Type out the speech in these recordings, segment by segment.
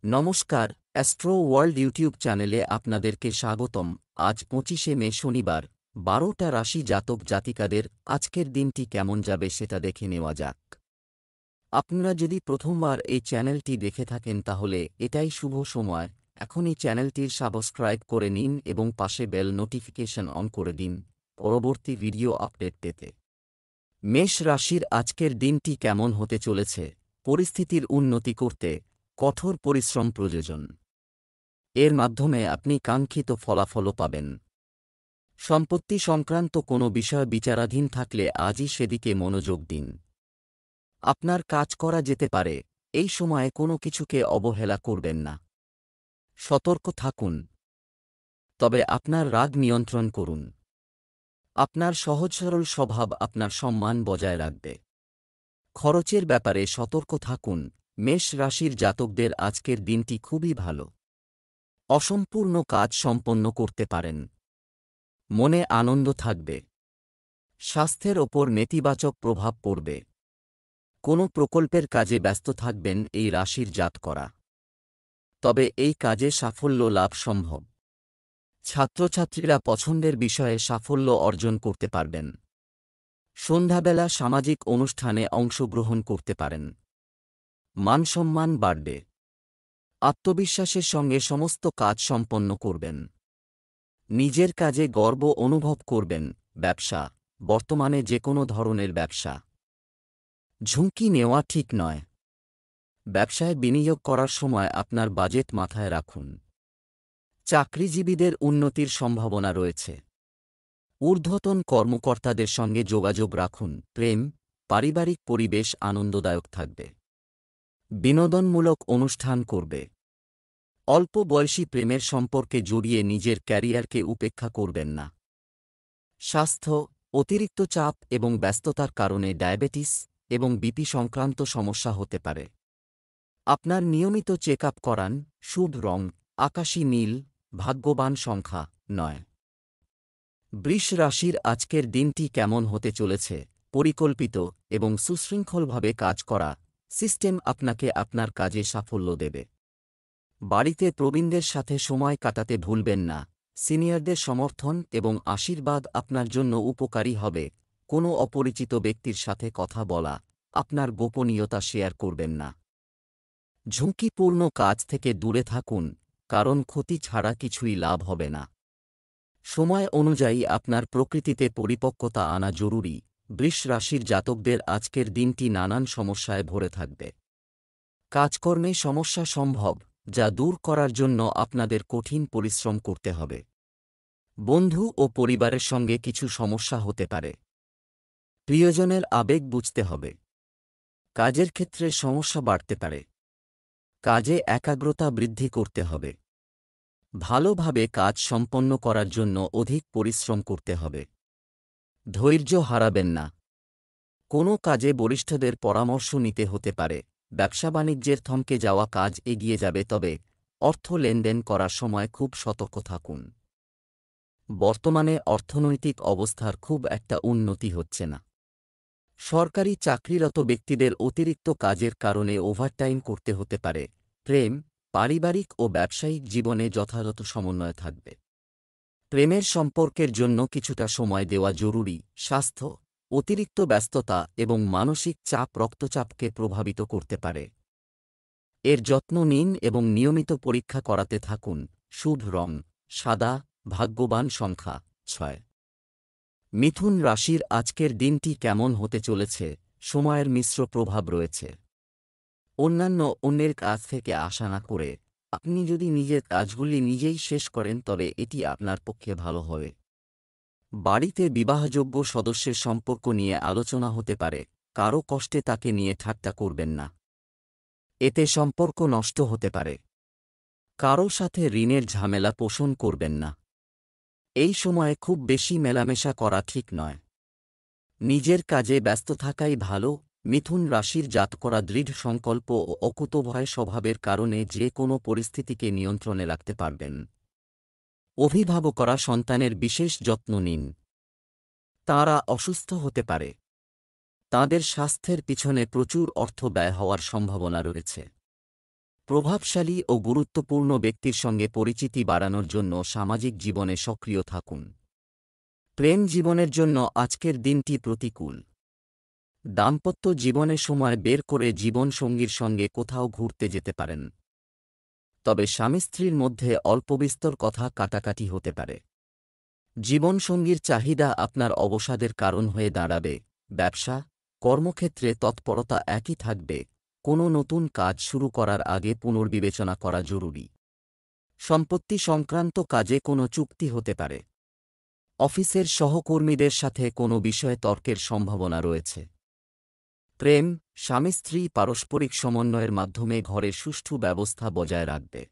নমস্কার, astro world YouTube চ্যানেলে আপনাদেরকে স্বাগতম। আজ 25শে মে শনিবার, 12টা রাশি জাতক জাতিকাদের আজকের দিনটি কেমন যাবে সেটা দেখে নেওয়া যাক। আপনারা যদি প্রথমবার এই চ্যানেলটি দেখে থাকেন তাহলে এটাই শুভ সময়। এখনই চ্যানেলটির সাবস্ক্রাইব করে নিন এবং পাশে বেল নোটিফিকেশন অন করে দিন পরবর্তী ভিডিও আপডেট পেতে। মেষ রাশির আজকের দিনটি কেমন হতে চলেছে? পরিস্থিতির উন্নতি করতে কঠোর পরিশ্রম প্রয়োজন। এর মাধ্যমে আপনি কাঙ্ক্ষিত ফলাফলও পাবেন। সম্পত্তি সংক্রান্ত কোনো বিষয় বিচারাধীন থাকলে আজই সেদিকে মনোযোগ দিন। আপনার কাজ করা যেতে পারে, এই সময়ে কোনো কিছুকে অবহেলা করবেন না। সতর্ক থাকুন, তবে আপনার রাগ নিয়ন্ত্রণ করুন। আপনার সহজ সরল স্বভাব আপনার সম্মান বজায় রাখবে। খরচের ব্যাপারে সতর্ক থাকুন। মেষ রাশির জাতকদের আজকের দিনটি খুবই ভালো। অসম্পূর্ণ কাজ সম্পন্ন করতে পারেন। মনে আনন্দ থাকবে। স্বাস্থ্যের ওপর নেতিবাচক প্রভাব পড়বে। কোনো প্রকল্পের কাজে ব্যস্ত থাকবেন এই রাশির জাতকরা। তবে এই কাজে সাফল্য লাভ সম্ভব। ছাত্রছাত্রীরা পছন্দের বিষয়ে সাফল্য অর্জন করতে পারবেন। সন্ধ্যাবেলা সামাজিক অনুষ্ঠানে অংশগ্রহণ করতে পারেন। মানসম্মান বাড়বে। আত্মবিশ্বাসের সঙ্গে সমস্ত কাজ সম্পন্ন করবেন। নিজের কাজে গর্ব অনুভব করবেন। ব্যবসা, বর্তমানে যে কোনো ধরনের ব্যবসা ঝুঁকি নেওয়া ঠিক নয়। ব্যবসায় বিনিয়োগ করার সময় আপনার বাজেট মাথায় রাখুন। চাকরিজীবীদের উন্নতির সম্ভাবনা রয়েছে। ঊর্ধ্বতন কর্মকর্তাদের সঙ্গে যোগাযোগ রাখুন। প্রেম, পারিবারিক পরিবেশ আনন্দদায়ক থাকবে। বিনোদনমূলক অনুষ্ঠান করবে। অল্প বয়সী প্রেমের সম্পর্কে জড়িয়ে নিজের ক্যারিয়ারকে উপেক্ষা করবেন না। স্বাস্থ্য, অতিরিক্ত চাপ এবং ব্যস্ততার কারণে ডায়াবেটিস এবং বিপি সংক্রান্ত সমস্যা হতে পারে। আপনার নিয়মিত চেক আপ করান। শুভ রং আকাশী নীল, ভাগ্যবান সংখ্যা 9। বৃষ রাশির আজকের দিনটি কেমন হতে চলেছে? পরিকল্পিত এবং সুশৃঙ্খলভাবে কাজ করা সিস্টেম আপনাকে আপনার কাজে সাফল্য দেবে। বাড়িতে প্রবীণদের সাথে সময় কাটাতে ভুলবেন না। সিনিয়রদের সমর্থন এবং আশীর্বাদ আপনার জন্য উপকারী হবে। কোনো অপরিচিত ব্যক্তির সাথে কথা বলা, আপনার গোপনীয়তা শেয়ার করবেন না। ঝুঁকিপূর্ণ কাজ থেকে দূরে থাকুন, কারণ ক্ষতি ছাড়া কিছুই লাভ হবে না। সময় অনুযায়ী আপনার প্রকৃতিতে পরিপক্কতা আনা জরুরি। বৃষ রাশির জাতকদের আজকের দিনটি নানান সমস্যায় ভরে থাকবে। কাজকর্মে সমস্যা সম্ভব, যা দূর করার জন্য আপনাদের কঠিন পরিশ্রম করতে হবে। বন্ধু ও পরিবারের সঙ্গে কিছু সমস্যা হতে পারে। প্রিয়জনের আবেগ বুঝতে হবে। কাজের ক্ষেত্রে সমস্যা বাড়তে পারে। কাজে একাগ্রতা বৃদ্ধি করতে হবে। ভালোভাবে কাজ সম্পন্ন করার জন্য অধিক পরিশ্রম করতে হবে। ধৈর্য হারাবেন না। কোনো কাজে বরিষ্ঠদের পরামর্শ নিতে হতে পারে। ব্যবসা-বাণিজ্যের থমকে যাওয়া কাজ এগিয়ে যাবে, তবে অর্থ লেনদেন করার সময় খুব সতর্ক থাকুন। বর্তমানে অর্থনৈতিক অবস্থার খুব একটা উন্নতি হচ্ছে না। সরকারি চাকরিরত ব্যক্তিদের অতিরিক্ত কাজের কারণে ওভারটাইম করতে হতে পারে। প্রেম, পারিবারিক ও ব্যবসায়িক জীবনে যথাযথ সমন্বয় থাকবে। প্রেমের সম্পর্কের জন্য কিছুটা সময় দেওয়া জরুরি। স্বাস্থ্য, অতিরিক্ত ব্যস্ততা এবং মানসিক চাপ রক্তচাপকে প্রভাবিত করতে পারে। এর যত্ন নিন এবং নিয়মিত পরীক্ষা করাতে থাকুন। শুভ রং সাদা, ভাগ্যবান সংখ্যা 6। মিথুন রাশির আজকের দিনটি কেমন হতে চলেছে? সময়ের মিশ্র প্রভাব রয়েছে। অন্যের কাছ থেকে আশা না করে আপনি যদি নিজের কাজগুলি নিজেই শেষ করেন তবে এটি আপনার পক্ষে ভালো হবে। বাড়িতে বিবাহযোগ্য সদস্যের সম্পর্ক নিয়ে আলোচনা হতে পারে। কারও কষ্টে তাকে নিয়ে ঠাট্টা করবেন না। এতে সম্পর্ক নষ্ট হতে পারে। কারও সাথে ঋণের ঝামেলা পোষণ করবেন না। এই সময়ে খুব বেশি মেলামেশা করা ঠিক নয়। নিজের কাজে ব্যস্ত থাকাই ভালো। মিথুন রাশির জাতকরা দৃঢ় সংকল্প ও অকুতোভয় স্বভাবের কারণে যে কোনো পরিস্থিতিকে নিয়ন্ত্রণে রাখতে পারবেন। অভিভাবকরা সন্তানের বিশেষ যত্ন নিন। তাঁরা অসুস্থ হতে পারে। তাঁদের স্বাস্থ্যের পিছনে প্রচুর অর্থ ব্যয় হওয়ার সম্ভাবনা রয়েছে। প্রভাবশালী ও গুরুত্বপূর্ণ ব্যক্তির সঙ্গে পরিচিতি বাড়ানোর জন্য সামাজিক জীবনে সক্রিয় থাকুন। প্রেম জীবনের জন্য আজকের দিনটি প্রতিকূল। দাম্পত্য জীবনে সময় বের করে জীবনসঙ্গীর সঙ্গে কোথাও ঘুরতে যেতে পারেন। তবে স্বামী স্ত্রীর মধ্যে অল্পবিস্তর কথা কাটাকাটি হতে পারে। জীবনসঙ্গীর চাহিদা আপনার অবসাদের কারণ হয়ে দাঁড়াবে। ব্যবসা, কর্মক্ষেত্রে তৎপরতা একই থাকবে। কোনো নতুন কাজ শুরু করার আগে পুনর্বিবেচনা করা জরুরি। সম্পত্তি সংক্রান্ত কাজে কোনো চুক্তি হতে পারে। অফিসের সহকর্মীদের সাথে কোনো বিষয়ে তর্কের সম্ভাবনা রয়েছে। প্রেম, স্বামী স্ত্রী পারস্পরিক সমন্বয়ের মাধ্যমে ঘরের সুষ্ঠু ব্যবস্থা বজায় রাখবে।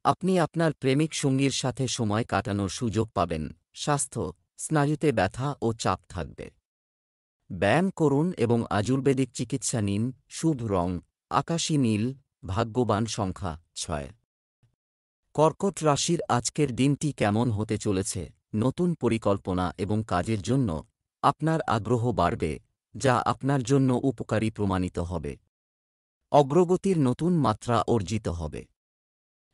আপনি আপনার প্রেমিক সঙ্গীর সাথে সময় কাটানোর সুযোগ পাবেন। স্বাস্থ্য, স্নায়ুতে ব্যথা ও চাপ থাকবে। ব্যায়াম করুন এবং আয়ুর্বেদিক চিকিৎসা নিন। শুভ রং আকাশী নীল, ভাগ্যবান সংখ্যা 6। কর্কট রাশির আজকের দিনটি কেমন হতে চলেছে? নতুন পরিকল্পনা এবং কাজের জন্য আপনার আগ্রহ বাড়বে, যা আপনার জন্য উপকারী প্রমাণিত হবে। অগ্রগতির নতুন মাত্রা অর্জিত হবে।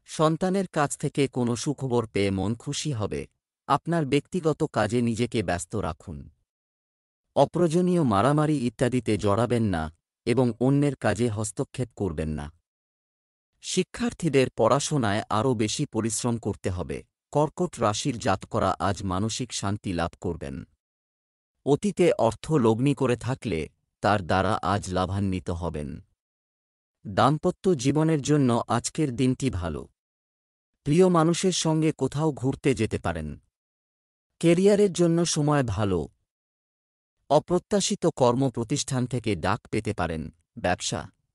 সন্তানের কাছ থেকে কোনো সুখবর পেয়ে মন খুশি হবে। আপনার ব্যক্তিগত কাজে নিজেকে ব্যস্ত রাখুন। অপ্রয়োজনীয় মারামারি ইত্যাদিতে জড়াবেন না এবং অন্যের কাজে হস্তক্ষেপ করবেন না। শিক্ষার্থীদের পড়াশোনায় আরও বেশি পরিশ্রম করতে হবে। কর্কট রাশির জাতকরা আজ মানসিক শান্তি লাভ করবেন। অতীতে অর্থ লগ্নি করে থাকলে তার দ্বারা আজ লাভান্বিত হবেন। দাম্পত্য জীবনের জন্য আজকের দিনটি ভালো। প্রিয় মানুষের সঙ্গে কোথাও ঘুরতে যেতে পারেন। কেরিয়ারের জন্য সময় ভালো। অপ্রত্যাশিত কর্মপ্রতিষ্ঠান থেকে ডাক পেতে পারেন।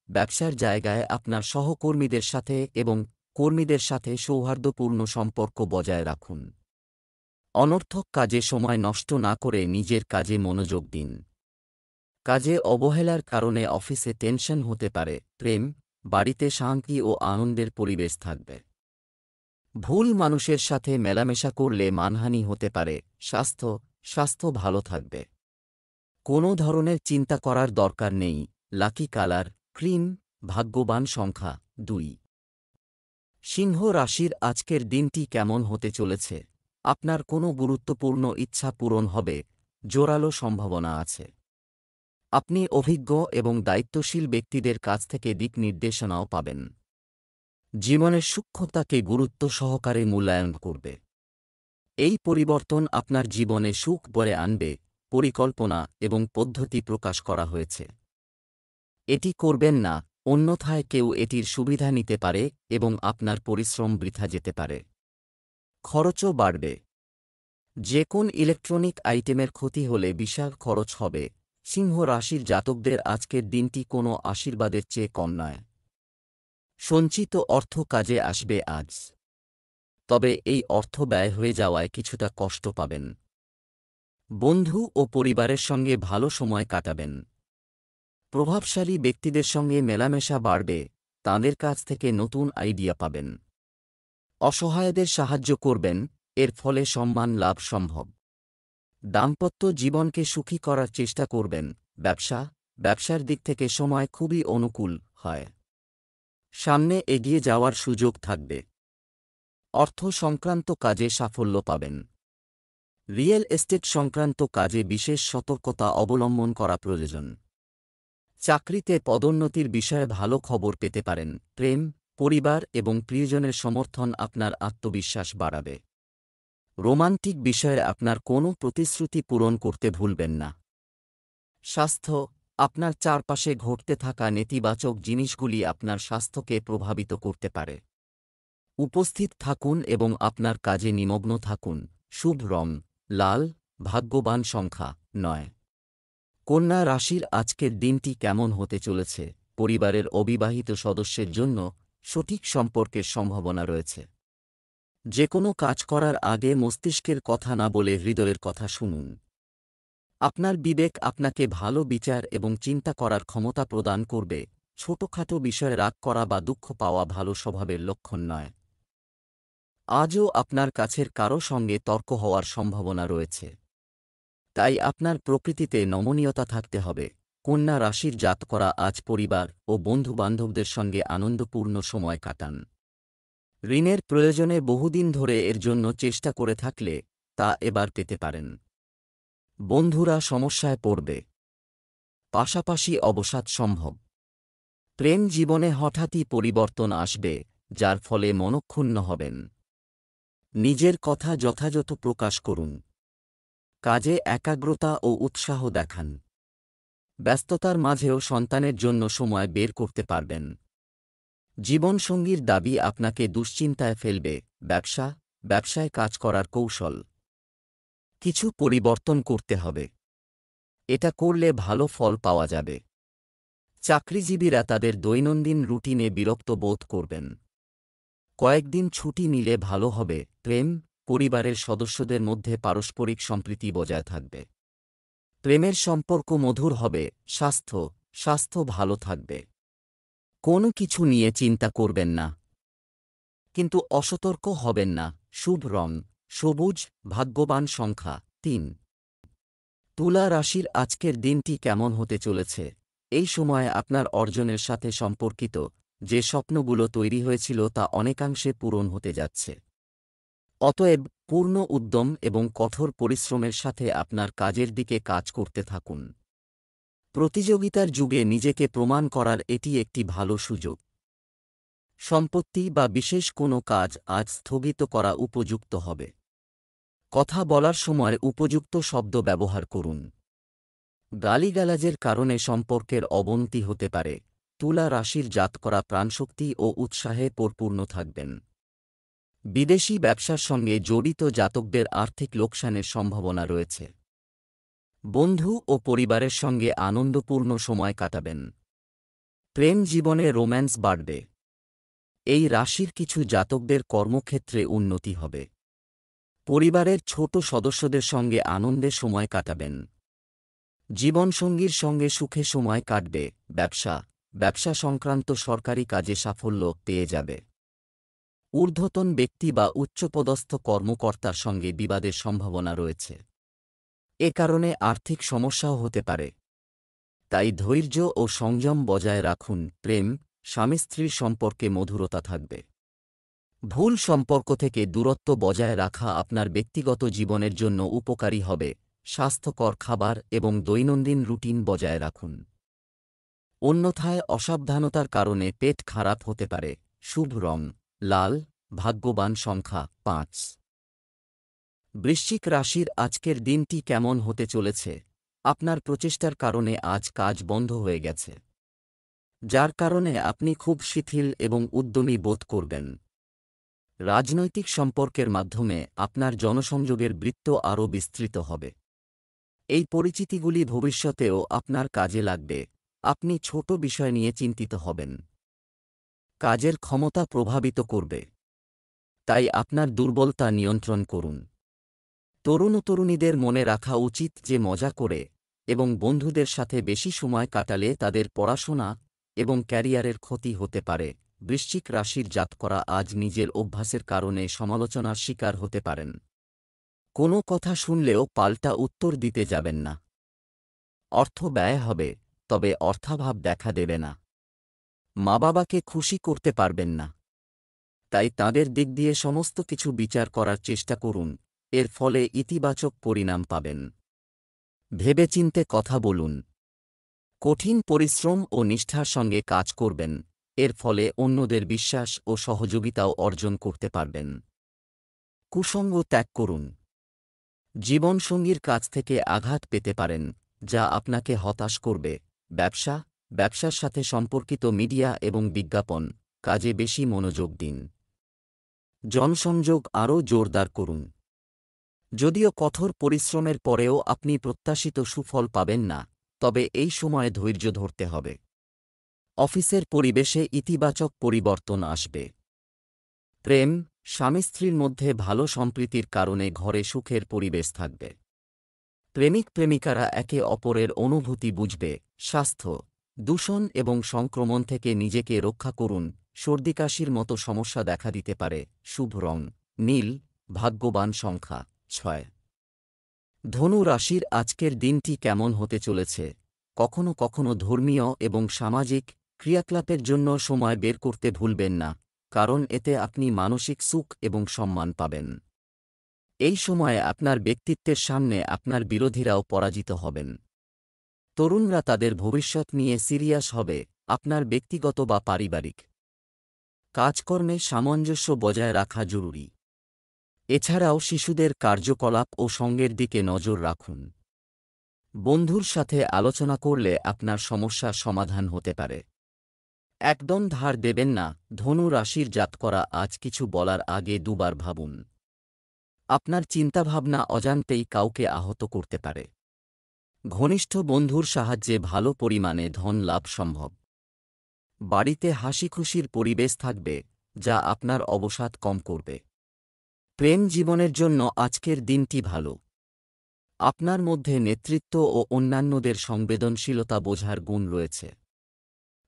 ব্যবসার জায়গায় আপনার সহকর্মীদের সাথে এবং কর্মীদের সাথে সৌহার্দ্যপূর্ণ সম্পর্ক বজায় রাখুন। অনর্থক কাজে সময় নষ্ট না করে নিজের কাজে মনোযোগ দিন। কাজে অবহেলার কারণে অফিসে টেনশন হতে পারে। প্রেম, বাড়িতে শান্তি ও আনন্দের পরিবেশ থাকবে। ভুল মানুষের সাথে মেলামেশা করলে মানহানি হতে পারে। স্বাস্থ্য ভালো থাকবে। কোনো ধরনের চিন্তা করার দরকার নেই। লাকি কালার ক্রিম, ভাগ্যবান সংখ্যা 2। সিংহ রাশির আজকের দিনটি কেমন হতে চলেছে? আপনার কোনো গুরুত্বপূর্ণ ইচ্ছা পূরণ হবে। জোরালো সম্ভাবনা আছে। আপনি অভিজ্ঞ এবং দায়িত্বশীল ব্যক্তিদের কাছ থেকে দিক নির্দেশনাও পাবেন। জীবনের সূক্ষ্মতাকে গুরুত্ব সহকারে মূল্যায়ন করবে। এই পরিবর্তন আপনার জীবনে সুখ বয়ে আনবে। পরিকল্পনা এবং পদ্ধতি প্রকাশ করা হয়েছে। এটি করবেন না, অন্যথায় কেউ এটির সুবিধা নিতে পারে এবং আপনার পরিশ্রম বৃথা যেতে পারে। খরচও বাড়বে। যে কোন ইলেকট্রনিক আইটেমের ক্ষতি হলে বিশাল খরচ হবে। সিংহ রাশির জাতকদের আজকের দিনটি কোনো আশীর্বাদের চেয়ে কম নয়। সঞ্চিত অর্থ কাজে আসবে আজ। তবে এই অর্থ ব্যয় হয়ে যাওয়ায় কিছুটা কষ্ট পাবেন। বন্ধু ও পরিবারের সঙ্গে ভালো সময় কাটাবেন। প্রভাবশালী ব্যক্তিদের সঙ্গে মেলামেশা বাড়বে। তাঁদের কাছ থেকে নতুন আইডিয়া পাবেন। অসহায়দের সাহায্য করবেন, এর ফলে সম্মান লাভ সম্ভব। দাম্পত্য জীবনকে সুখী করার চেষ্টা করবেন। ব্যবসার দিক থেকে সময় খুবই অনুকূল হয়। সামনে এগিয়ে যাওয়ার সুযোগ থাকবে। অর্থ সংক্রান্ত কাজে সাফল্য পাবেন। রিয়েল এস্টেট সংক্রান্ত কাজে বিশেষ সতর্কতা অবলম্বন করা প্রয়োজন। চাকরিতে পদোন্নতির বিষয়ে ভালো খবর পেতে পারেন। প্রেম, পরিবার এবং প্রিয়জনের সমর্থন আপনার আত্মবিশ্বাস বাড়াবে। রোমান্টিক বিষয়ে আপনার কোনো প্রতিশ্রুতি পূরণ করতে ভুলবেন না। স্বাস্থ্য, আপনার চারপাশে ঘটতে থাকা নেতিবাচক জিনিসগুলি আপনার স্বাস্থ্যকে প্রভাবিত করতে পারে। উপস্থিত থাকুন এবং আপনার কাজে নিমগ্ন থাকুন। শুভ রং লাল, ভাগ্যবান সংখ্যা 9। কন্যা রাশির আজকের দিনটি কেমন হতে চলেছে? পরিবারের অবিবাহিত সদস্যের জন্য সঠিক সম্পর্কের সম্ভাবনা রয়েছে। যে কোনো কাজ করার আগে মস্তিষ্কের কথা না বলে হৃদয়ের কথা শুনুন। আপনার বিবেক আপনাকে ভালো বিচার এবং চিন্তা করার ক্ষমতা প্রদান করবে। ছোটখাটো বিষয়ে রাগ করা বা দুঃখ পাওয়া ভালো স্বভাবের লক্ষণ নয়। আজও আপনার কাছের কারো সঙ্গে তর্ক হওয়ার সম্ভাবনা রয়েছে। তাই আপনার প্রকৃতিতে নমনীয়তা থাকতে হবে। কন্যা রাশির জাতকরা আজ পরিবার ও বন্ধুবান্ধবদের সঙ্গে আনন্দপূর্ণ সময় কাটান। ঋণের প্রয়োজনে বহুদিন ধরে এর জন্য চেষ্টা করে থাকলে তা এবার পেতে পারেন। বন্ধুরা সমস্যায় পড়বে, পাশাপাশি অবসাদ সম্ভব। প্রেম জীবনে হঠাৎই পরিবর্তন আসবে, যার ফলে মনক্ষুণ্ণ হবেন। নিজের কথা যথাযথ প্রকাশ করুন। কাজে একাগ্রতা ও উৎসাহ দেখান। ব্যস্ততার মাঝেও সন্তানের জন্য সময় বের করতে পারবেন। জীবনসঙ্গীর দাবি আপনাকে দুশ্চিন্তায় ফেলবে। ব্যবসায় কাজ করার কৌশল কিছু পরিবর্তন করতে হবে। এটা করলে ভালো ফল পাওয়া যাবে। চাকরিজীবীরা তাদের দৈনন্দিন রুটিনে বিরক্ত বোধ করবেন। কয়েকদিন ছুটি নিলে ভালো হবে। প্রেম, পরিবারের সদস্যদের মধ্যে পারস্পরিক সম্প্রীতি বজায় থাকবে। প্রেমের সম্পর্ক মধুর হবে। স্বাস্থ্য ভালো থাকবে। কোনো কিছু নিয়ে চিন্তা করবেন না, কিন্তু অসতর্ক হবেন না। শুভ রং সবুজ, ভাগ্যবান সংখ্যা ৩। তুলা রাশির আজকের দিনটি কেমন হতে চলেছে? এই সময়ে আপনার অর্জনের সাথে সম্পর্কিত যে স্বপ্নগুলো তৈরি হয়েছিল তা অনেকাংশে পূরণ হতে যাচ্ছে। অতএব পূর্ণ উদ্যম এবং কঠোর পরিশ্রমের সাথে আপনার কাজের দিকে কাজ করতে থাকুন। প্রতিযোগিতার যুগে নিজেকে প্রমাণ করার এটি একটি ভালো সুযোগ। সম্পত্তি বা বিশেষ কোনো কাজ আজ স্থগিত করা উপযুক্ত হবে। কথা বলার সময় উপযুক্ত শব্দ ব্যবহার করুন। গালিগালাজের কারণে সম্পর্কের অবনতি হতে পারে। তুলা রাশির জাতকরা প্রাণশক্তি ও উৎসাহে পরিপূর্ণ থাকবেন। বিদেশি ব্যবসার সঙ্গে জড়িত জাতকদের আর্থিক লোকসানের সম্ভাবনা রয়েছে। বন্ধু ও পরিবারের সঙ্গে আনন্দপূর্ণ সময় কাটাবেন। প্রেম জীবনে রোম্যান্স বাড়বে। এই রাশির কিছু জাতকদের কর্মক্ষেত্রে উন্নতি হবে। পরিবারের ছোট সদস্যদের সঙ্গে আনন্দে সময় কাটাবেন। জীবনসঙ্গীর সঙ্গে সুখে সময় কাটবে। ব্যবসা সংক্রান্ত সরকারি কাজে সাফল্য পেয়ে যাবে। ঊর্ধ্বতন ব্যক্তি বা উচ্চপদস্থ কর্মকর্তার সঙ্গে বিবাদের সম্ভাবনা রয়েছে। এ কারণে আর্থিক সমস্যাও হতে পারে। তাই ধৈর্য ও সংযম বজায় রাখুন। প্রেম, স্বামী স্ত্রীর সম্পর্কে মধুরতা থাকবে। ভুল সম্পর্ক থেকে দূরত্ব বজায় রাখা আপনার ব্যক্তিগত জীবনের জন্য উপকারী হবে। স্বাস্থ্যকর খাবার এবং দৈনন্দিন রুটিন বজায় রাখুন। অন্যথায় অসাবধানতার কারণে পেট খারাপ হতে পারে। শুভ রং লাল, ভাগ্যবান সংখ্যা ৫। বৃশ্চিক রাশির আজকের দিনটি কেমন হতে চলেছে? আপনার প্রচেষ্টার কারণে আজ কাজ বন্ধ হয়ে গেছে, যার কারণে আপনি খুব শিথিল এবং উদ্যমী বোধ করবেন। রাজনৈতিক সম্পর্কের মাধ্যমে আপনার জনসংযোগের বৃত্ত আরও বিস্তৃত হবে। এই পরিচিতিগুলি ভবিষ্যতেও আপনার কাজে লাগবে। আপনি ছোট বিষয় নিয়ে চিন্তিত হবেন। কাজের ক্ষমতা প্রভাবিত করবে, তাই আপনার দুর্বলতা নিয়ন্ত্রণ করুন। তরুণ ও তরুণীদের মনে রাখা উচিত যে মজা করে এবং বন্ধুদের সাথে বেশি সময় কাটালে তাদের পড়াশোনা এবং ক্যারিয়ারের ক্ষতি হতে পারে। বৃশ্চিক রাশির জাতকরা আজ নিজের অভ্যাসের কারণে সমালোচনার শিকার হতে পারেন। কোনো কথা শুনলেও পাল্টা উত্তর দিতে যাবেন না। অর্থ ব্যয় হবে, তবে অর্থাভাব দেখা দেবে না। মা বাবাকে খুশি করতে পারবেন না, তাই তাদের দিক দিয়ে সমস্ত কিছু বিচার করার চেষ্টা করুন। এর ফলে ইতিবাচক পরিণাম পাবেন। ভেবেচিন্তে কথা বলুন। কঠিন পরিশ্রম ও নিষ্ঠার সঙ্গে কাজ করবেন। এর ফলে অন্যদের বিশ্বাস ও সহযোগিতাও অর্জন করতে পারবেন। কুসঙ্গ ত্যাগ করুন। জীবনসঙ্গীর কাছ থেকে আঘাত পেতে পারেন, যা আপনাকে হতাশ করবে। ব্যবসার সাথে সম্পর্কিত মিডিয়া এবং বিজ্ঞাপন কাজে বেশি মনোযোগ দিন। জনসংযোগ আরও জোরদার করুন। যদিও কঠোর পরিশ্রমের পরেও আপনি প্রত্যাশিত সুফল পাবেন না, তবে এই সময়ে ধৈর্য ধরতে হবে। অফিসের পরিবেশে ইতিবাচক পরিবর্তন আসবে। প্রেম, স্বামী স্ত্রীর মধ্যে ভালো সম্প্রীতির কারণে ঘরে সুখের পরিবেশ থাকবে। প্রেমিক প্রেমিকারা একে অপরের অনুভূতি বুঝবে। স্বাস্থ্য দূষণ এবং সংক্রমণ থেকে নিজেকে রক্ষা করুন। সর্দিকাশির মতো সমস্যা দেখা দিতে পারে। শুভ রং নীল, ভাগ্যবান সংখ্যা ৬। ধনু রাশির আজকের দিনটি কেমন হতে চলেছে? কখনো কখনো ধর্মীয় এবং সামাজিক ক্রিয়াকলাপের জন্য সময় বের করতে ভুলবেন না, কারণ এতে আপনি মানসিক সুখ এবং সম্মান পাবেন। এই সময়ে আপনার ব্যক্তিত্বের সামনে আপনার বিরোধীরাও পরাজিত হবেন। তরুণরা তাদের ভবিষ্যৎ নিয়ে সিরিয়াস হবে, আপনার ব্যক্তিগত বা পারিবারিক কাজকর্মে সামঞ্জস্য বজায় রাখা জরুরি। এছাড়াও শিশুদের কার্যকলাপ ও সঙ্গের দিকে নজর রাখুন। বন্ধুর সাথে আলোচনা করলে আপনার সমস্যার সমাধান হতে পারে। একদম ধার দেবেন না। ধনু রাশির জাতকরা আজ কিছু বলার আগে দুবার ভাবুন। আপনার চিন্তাভাবনা অজান্তেই কাউকে আহত করতে পারে। ঘনিষ্ঠ বন্ধুর সাহায্যে ভালো পরিমাণে ধন লাভ সম্ভব। বাড়িতে হাসিখুশির পরিবেশ থাকবে, যা আপনার অবসাদ কম করবে। প্রেম জীবনের জন্য আজকের দিনটি ভালো। আপনার মধ্যে নেতৃত্ব ও অন্যান্যদের সংবেদনশীলতা বোঝার গুণ রয়েছে।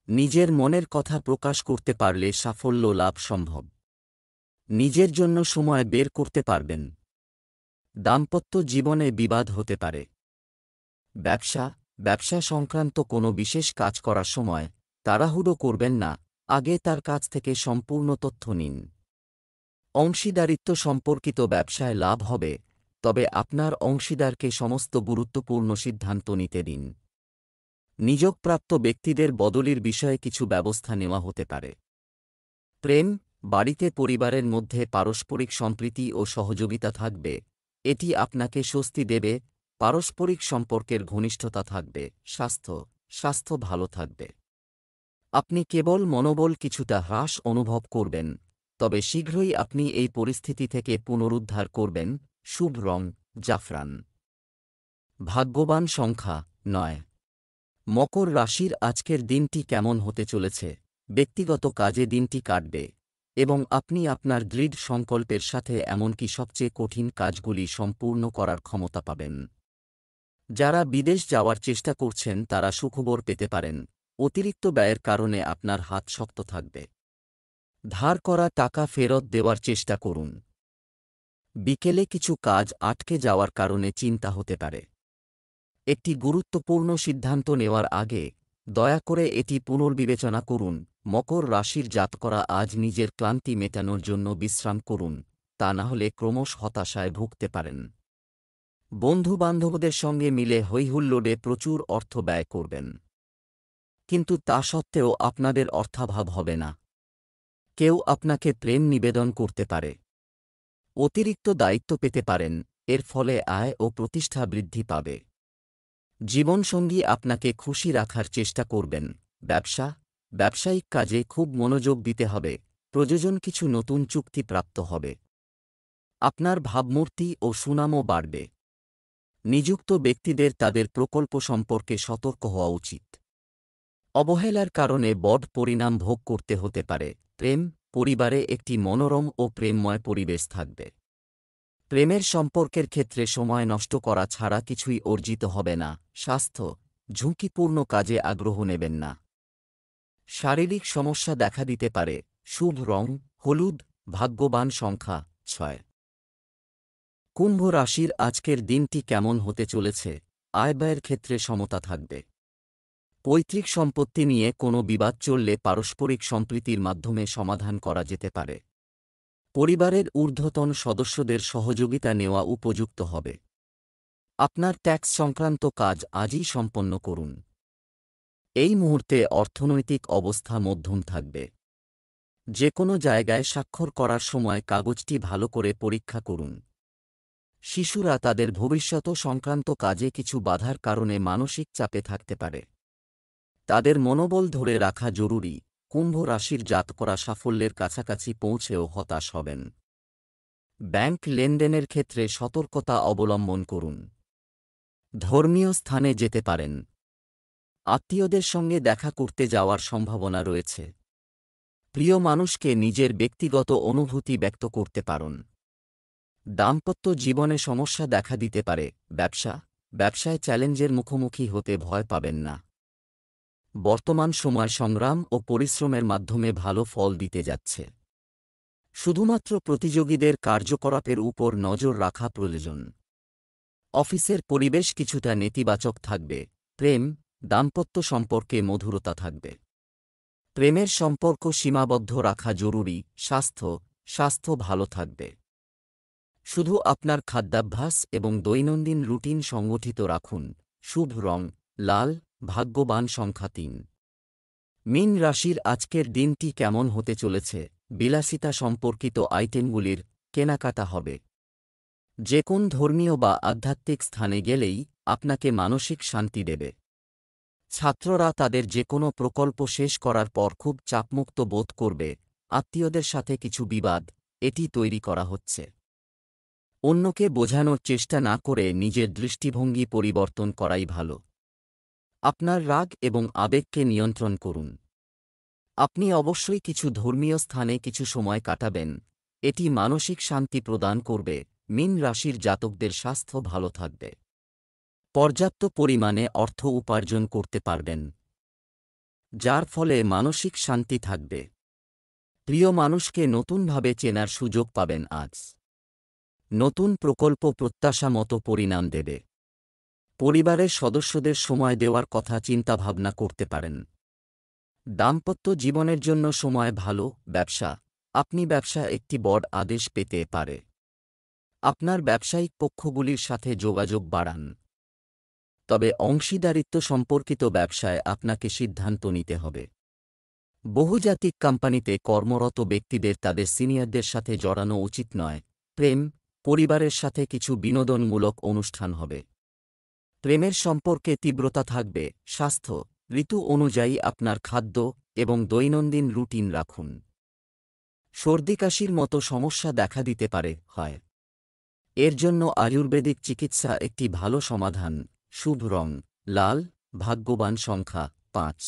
নিজের মনের কথা প্রকাশ করতে পারলে সাফল্য লাভ সম্ভব। নিজের জন্য সময় বের করতে পারবেন। দাম্পত্য জীবনে বিবাদ হতে পারে। ব্যবসা সংক্রান্ত কোনো বিশেষ কাজ করার সময় তাড়াহুড়ো করবেন না, আগে তার কাছ থেকে সম্পূর্ণ তথ্য নিন। অংশীদারিত্ব সম্পর্কিত ব্যবসায় লাভ হবে, তবে আপনার অংশীদারকে সমস্ত গুরুত্বপূর্ণ সিদ্ধান্ত নিতে দিন। নিযোগপ্রাপ্ত ব্যক্তিদের বদলির বিষয়ে কিছু ব্যবস্থা নেওয়া হতে পারে। প্রেম, বাড়িতে পরিবারের মধ্যে পারস্পরিক সম্প্রীতি ও সহযোগিতা থাকবে, এটি আপনাকে স্বস্তি দেবে। পারস্পরিক সম্পর্কের ঘনিষ্ঠতা থাকবে। স্বাস্থ্য ভালো থাকবে। আপনি কেবল মনোবল কিছুটা হ্রাস অনুভব করবেন, তবে শীঘ্রই আপনি এই পরিস্থিতি থেকে পুনরুদ্ধার করবেন। শুভ রং জাফরান। ভাগ্যবান সংখ্যা 9। মকর রাশির আজকের দিনটি কেমন হতে চলেছে? ব্যক্তিগত কাজে দিনটি কাটবে এবং আপনি আপনার দৃঢ় সংকল্পের সাথে এমনকি সবচেয়ে কঠিন কাজগুলি সম্পূর্ণ করার ক্ষমতা পাবেন। যারা বিদেশ যাওয়ার চেষ্টা করছেন তারা সুখবর পেতে পারেন। অতিরিক্ত ব্যয়ের কারণে আপনার হাত শক্ত থাকবে। ধার করা টাকা ফেরত দেওয়ার চেষ্টা করুন। বিকেলে কিছু কাজ আটকে যাওয়ার কারণে চিন্তা হতে পারে। একটি গুরুত্বপূর্ণ সিদ্ধান্ত নেওয়ার আগে দয়া করে এটি পুনর্বিবেচনা করুন। মকর রাশির জাতকরা আজ নিজের ক্লান্তি মেটানোর জন্য বিশ্রাম করুন, তা না হলে ক্রমশ হতাশায় ভুগতে পারেন। বন্ধুবান্ধবদের সঙ্গে মিলে হৈহুল্লোড়ে প্রচুর অর্থ ব্যয় করবেন, কিন্তু তা সত্ত্বেও আপনাদের অর্থাভাব হবে না। কেউ আপনাকে প্রেম নিবেদন করতে পারে। অতিরিক্ত দায়িত্ব পেতে পারেন, এর ফলে আয় ও প্রতিষ্ঠা বৃদ্ধি পাবে। জীবনসঙ্গী আপনাকে খুশি রাখার চেষ্টা করবেন। ব্যবসায়িক কাজে খুব মনোযোগ দিতে হবে। প্রয়োজন কিছু নতুন চুক্তি প্রাপ্ত হবে। আপনার ভাবমূর্তি ও সুনামও বাড়বে। নিযুক্ত ব্যক্তিদের তাদের প্রকল্প সম্পর্কে সতর্ক হওয়া উচিত। অবহেলার কারণে বড় পরিণাম ভোগ করতে হতে পারে। প্রেম, পরিবারে একটি মনোরম ও প্রেমময় পরিবেশ থাকবে। প্রেমের সম্পর্কের ক্ষেত্রে সময় নষ্ট করা ছাড়া কিছুই অর্জিত হবে না। স্বাস্থ্য, ঝুঁকিপূর্ণ কাজে আগ্রহ নেবেন না। শারীরিক সমস্যা দেখা দিতে পারে। শুভ রং হলুদ। ভাগ্যবান সংখ্যা 6। কুম্ভ রাশির আজকের দিনটি কেমন হতে চলেছে? আয় ব্যয়ের ক্ষেত্রে সমতা থাকবে। পৈতৃক সম্পত্তি নিয়ে কোনো বিবাদ চললে পারস্পরিক সম্প্রীতির মাধ্যমে সমাধান করা যেতে পারে। পরিবারের ঊর্ধ্বতন সদস্যদের সহযোগিতা নেওয়া উপযুক্ত হবে। আপনার ট্যাক্স সংক্রান্ত কাজ আজই সম্পন্ন করুন। এই মুহূর্তে অর্থনৈতিক অবস্থা মধ্যম থাকবে। যে কোনো জায়গায় স্বাক্ষর করার সময় কাগজটি ভালো করে পরীক্ষা করুন। শিশুরা তাদের ভবিষ্যৎ সংক্রান্ত কাজে কিছু বাধার কারণে মানসিক চাপে থাকতে পারে। তাদের মনোবল ধরে রাখা জরুরি। কুম্ভ রাশির জাতকরা সাফল্যের কাছাকাছি পৌঁছেও হতাশ হবেন। ব্যাংক লেনদেনের ক্ষেত্রে সতর্কতা অবলম্বন করুন। ধর্মীয় স্থানে যেতে পারেন। আত্মীয়দের সঙ্গে দেখা করতে যাওয়ার সম্ভাবনা রয়েছে। প্রিয় মানুষকে নিজের ব্যক্তিগত অনুভূতি ব্যক্ত করতে পারেন। দাম্পত্য জীবনে সমস্যা দেখা দিতে পারে। ব্যবসায় চ্যালেঞ্জের মুখোমুখি হতে ভয় পাবেন না। বর্তমান সময় সংগ্রাম ও পরিশ্রমের মাধ্যমে ভালো ফল দিতে যাচ্ছে। শুধুমাত্র প্রতিযোগীদের কার্যকলাপের উপর নজর রাখা প্রয়োজন। অফিসের পরিবেশ কিছুটা নেতিবাচক থাকবে। প্রেম, দাম্পত্য সম্পর্কে মধুরতা থাকবে। প্রেমের সম্পর্ক সীমাবদ্ধ রাখা জরুরি। স্বাস্থ্য ভালো থাকবে। শুধু আপনার খাদ্যাভ্যাস এবং দৈনন্দিন রুটিন সংগঠিত রাখুন। শুভ রং লাল, ভাগ্যবান সংখ্যা ৩। মীন রাশির আজকের দিনটি কেমন হতে চলেছে? বিলাসিতা সম্পর্কিত আইটেমগুলির কেনাকাটা হবে। যে কোন ধর্মীয় বা আধ্যাত্মিক স্থানে গেলেই আপনাকে মানসিক শান্তি দেবে। ছাত্ররা তাদের যে কোনো প্রকল্প শেষ করার পর খুব চাপমুক্ত বোধ করবে। আত্মীয়দের সাথে কিছু বিবাদ এটি তৈরি করা হচ্ছে। অন্যকে বোঝানোর চেষ্টা না করে নিজের দৃষ্টিভঙ্গি পরিবর্তন করাই ভালো। আপনার রাগ এবং আবেগকে নিয়ন্ত্রণ করুন। আপনি অবশ্যই কিছু ধর্মীয় স্থানে কিছু সময় কাটাবেন। এটি মানসিক শান্তি প্রদান করবে। মীন রাশির জাতকদের স্বাস্থ্য ভালো থাকবে। পর্যাপ্ত পরিমাণে অর্থ উপার্জন করতে পারবেন, যার ফলে মানসিক শান্তি থাকবে। প্রিয় মানুষকে নতুনভাবে চেনার সুযোগ পাবেন আজ। নতুন প্রকল্প প্রত্যাশা মতো পরিণাম দেবে। পরিবারের সদস্যদের সময় দেওয়ার কথা চিন্তাভাবনা করতে পারেন। দাম্পত্য জীবনের জন্য সময় ভালো। আপনি ব্যবসা একটি বড় আদেশ পেতে পারে। আপনার ব্যবসায়িক পক্ষগুলির সাথে যোগাযোগ বাড়ান। তবে অংশীদারিত্ব সম্পর্কিত ব্যবসায় আপনাকে সিদ্ধান্ত নিতে হবে। বহুজাতিক কোম্পানিতে কর্মরত ব্যক্তিদের তাদের সিনিয়রদের সাথে জড়ানো উচিত নয়। প্রেম পরিবারের সাথে কিছু বিনোদনমূলক অনুষ্ঠান হবে। প্রেমের সম্পর্কে তীব্রতা থাকবে। স্বাস্থ্য ঋতু অনুযায়ী আপনার খাদ্য এবং দৈনন্দিন রুটিন রাখুন। সর্দিকাশির মতো সমস্যা দেখা দিতে পারে। এর জন্য আয়ুর্বেদিক চিকিৎসা একটি ভালো সমাধান। শুভ রং লাল, ভাগ্যবান সংখ্যা ৫।